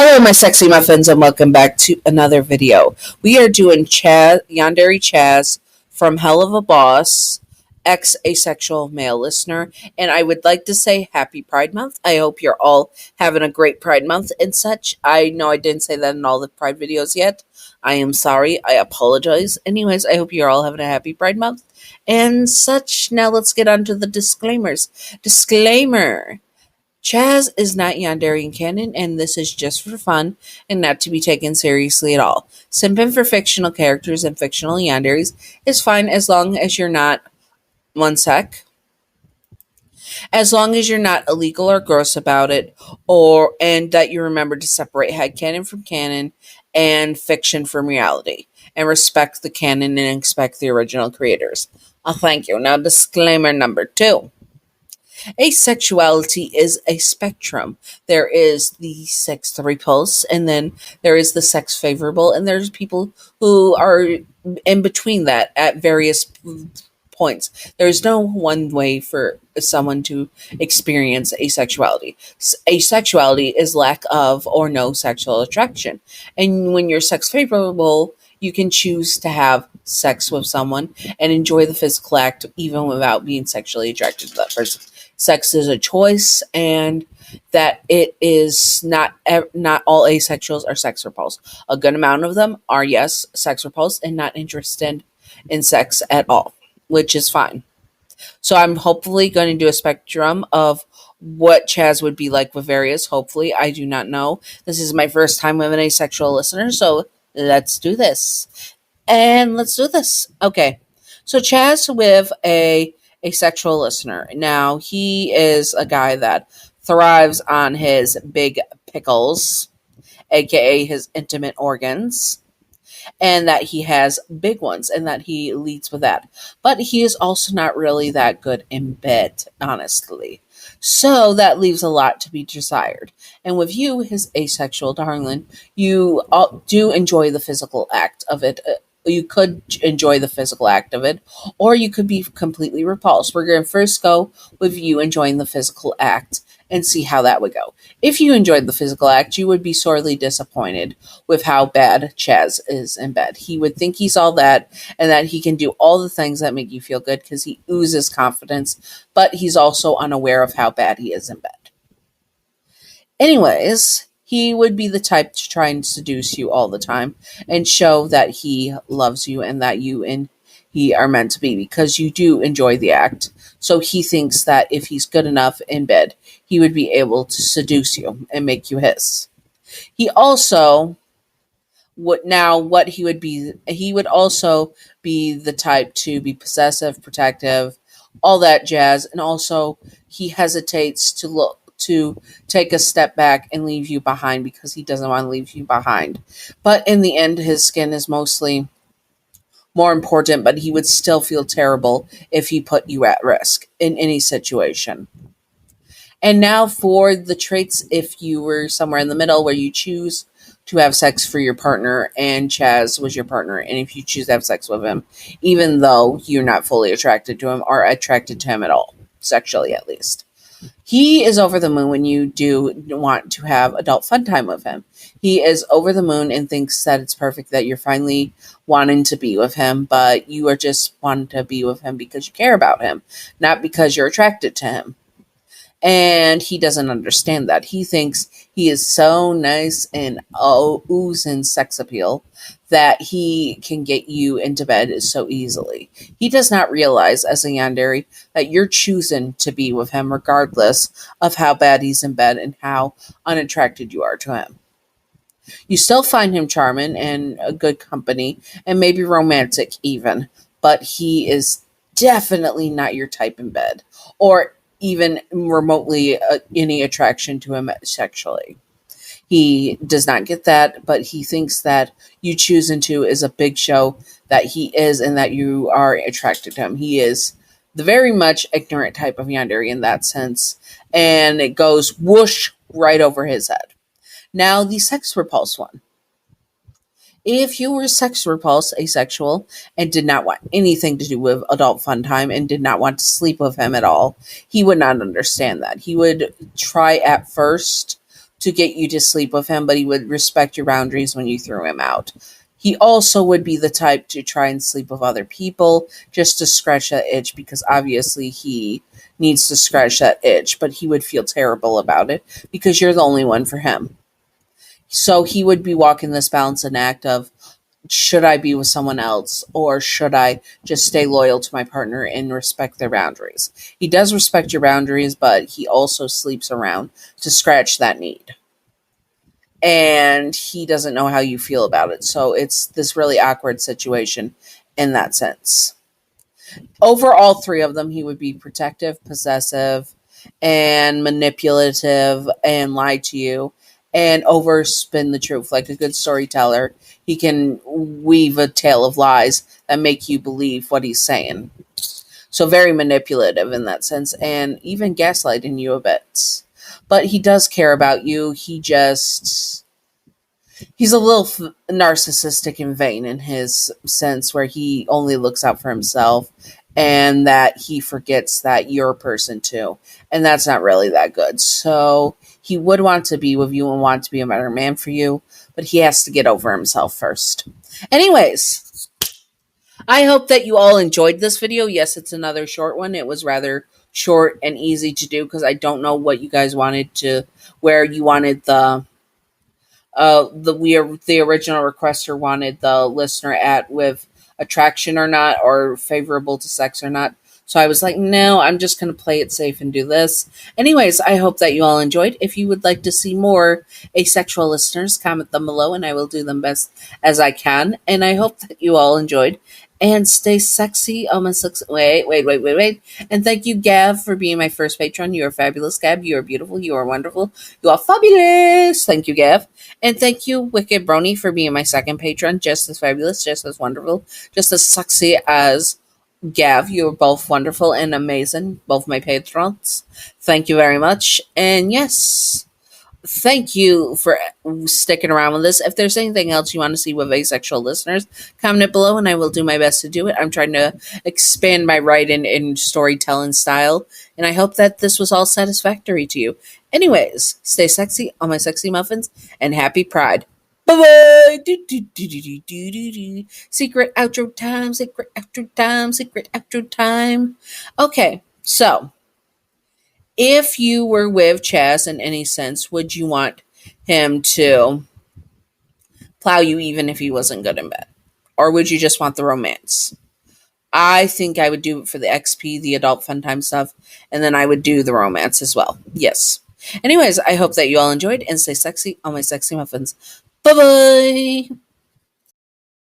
Hello, my sexy muffins, and welcome back to another video. We are doing Yandere Chaz from Helluva Boss, ex-asexual male listener, and I would like to say Happy Pride Month. I hope you're all having a great Pride Month and such. I know I didn't say that in all the Pride videos yet. I am sorry. I apologize. Anyways, I hope you're all having a happy Pride Month and such. Now let's get on to the disclaimers. Disclaimer. Chaz is not Yandere canon, and this is just for fun and not to be taken seriously at all. Simping for fictional characters and fictional Yanderes is fine as long as you're not one sec. As long as you're not illegal or gross about it, and that you remember to separate headcanon from canon and fiction from reality, and respect the canon and expect the original creators. Thank you. Now, disclaimer number 2. Asexuality is a spectrum. There is the sex-repulsed, and then there is the sex-favorable, and there's people who are in between that at various points. There's no one way for someone to experience asexuality. Asexuality is lack of or no sexual attraction. And when you're sex-favorable, you can choose to have sex with someone and enjoy the physical act even without being sexually attracted to that person. Sex is a choice, and that it is not all asexuals are sex repulsed. A good amount of them are, yes, sex repulsed and not interested in sex at all, which is fine. So I'm hopefully going to do a spectrum of what Chaz would be like with various. Hopefully, I do not know. This is my first time with an asexual listener, so let's do this. And let's do this. Okay. So Chaz with a asexual listener. Now, he is a guy that thrives on his big pickles, aka his intimate organs, and that he has big ones and that he leads with that. But he is also not really that good in bed, honestly. So that leaves a lot to be desired. And with you, his asexual darling, you do enjoy the physical act of it. You could enjoy the physical act of it, or you could be completely repulsed. We're going to first go with you enjoying the physical act and see how that would go. If you enjoyed the physical act, you would be sorely disappointed with how bad Chaz is in bed. He would think he's all that and that he can do all the things that make you feel good because he oozes confidence, but he's also unaware of how bad he is in bed. Anyways, he would be the type to try and seduce you all the time and show that he loves you and that you and he are meant to be because you do enjoy the act. So he thinks that if he's good enough in bed, he would be able to seduce you and make you his. He also he would also be the type to be possessive, protective, all that jazz, and also he hesitates to take a step back and leave you behind because he doesn't want to leave you behind. But in the end, his skin is mostly more important, but he would still feel terrible if he put you at risk in any situation. And now for the traits, if you were somewhere in the middle where you choose to have sex for your partner and Chaz was your partner, and if you choose to have sex with him, even though you're not fully attracted to him or attracted to him at all, sexually at least. He is over the moon when you do want to have adult fun time with him. He is over the moon and thinks that it's perfect that you're finally wanting to be with him, but you are just wanting to be with him because you care about him, not because you're attracted to him. And he doesn't understand that. He thinks he is so nice and oozing sex appeal that he can get you into bed so easily. He does not realize, as a Yandere, that you're choosing to be with him regardless of how bad he's in bed and how unattracted you are to him. You still find him charming and a good company and maybe romantic even, but he is definitely not your type in bed or even remotely any attraction to him sexually. He does not get that, but he thinks that you choosing to is a big show that he is and that you are attracted to him. He is the very much ignorant type of Yandere in that sense, and it goes whoosh right over his head. Now, the sex repulsed one. If you were sex repulsed, asexual, and did not want anything to do with adult fun time and did not want to sleep with him at all, he would not understand that. He would try at first to get you to sleep with him, but he would respect your boundaries when you threw him out. He also would be the type to try and sleep with other people just to scratch that itch, because obviously he needs to scratch that itch, but he would feel terrible about it because you're the only one for him. So he would be walking this balancing act of, should I be with someone else, or should I just stay loyal to my partner and respect their boundaries? He does respect your boundaries, but he also sleeps around to scratch that need. And he doesn't know how you feel about it. So it's this really awkward situation in that sense. Over all three of them, he would be protective, possessive, and manipulative, and lie to you and overspin the truth. Like a good storyteller, he can weave a tale of lies that make you believe what he's saying. So very manipulative in that sense, and even gaslighting you a bit. But he does care about you. He's a little narcissistic and vain in his sense, where he only looks out for himself and that he forgets that you're a person too. And that's not really that good. So he would want to be with you and want to be a better man for you, but he has to get over himself first. Anyways, I hope that you all enjoyed this video. Yes, it's another short one. It was rather short and easy to do because I don't know what you guys wanted to, where you wanted the original requester wanted the listener at, with attraction or not, or favorable to sex or not. So I was like, no, I'm just going to play it safe and do this. Anyways, I hope that you all enjoyed. If you would like to see more asexual listeners, comment them below and I will do them best as I can. And I hope that you all enjoyed. And stay sexy. Oh, my sex. Wait. And thank you, Gav, for being my first patron. You are fabulous, Gab. You are beautiful. You are wonderful. You are fabulous. Thank you, Gav. And thank you, Wicked Brony, for being my second patron. Just as fabulous, just as wonderful, just as sexy as Gav. You are both wonderful and amazing, both my patrons. Thank you very much. And yes, thank you for sticking around with this. If there's anything else you want to see with asexual listeners, comment it below and I will do my best to do it. I'm trying to expand my writing and storytelling style, and I hope that this was all satisfactory to you. Anyways, stay sexy, all my sexy muffins, and happy Pride. Bye-bye! Secret outro time, secret outro time, secret outro time. Okay, so if you were with Chaz in any sense, would you want him to plow you even if he wasn't good in bed? Or would you just want the romance? I think I would do it for the XP, the adult fun time stuff, and then I would do the romance as well. Yes. Anyways, I hope that you all enjoyed and stay sexy on my sexy muffins. Bye-bye!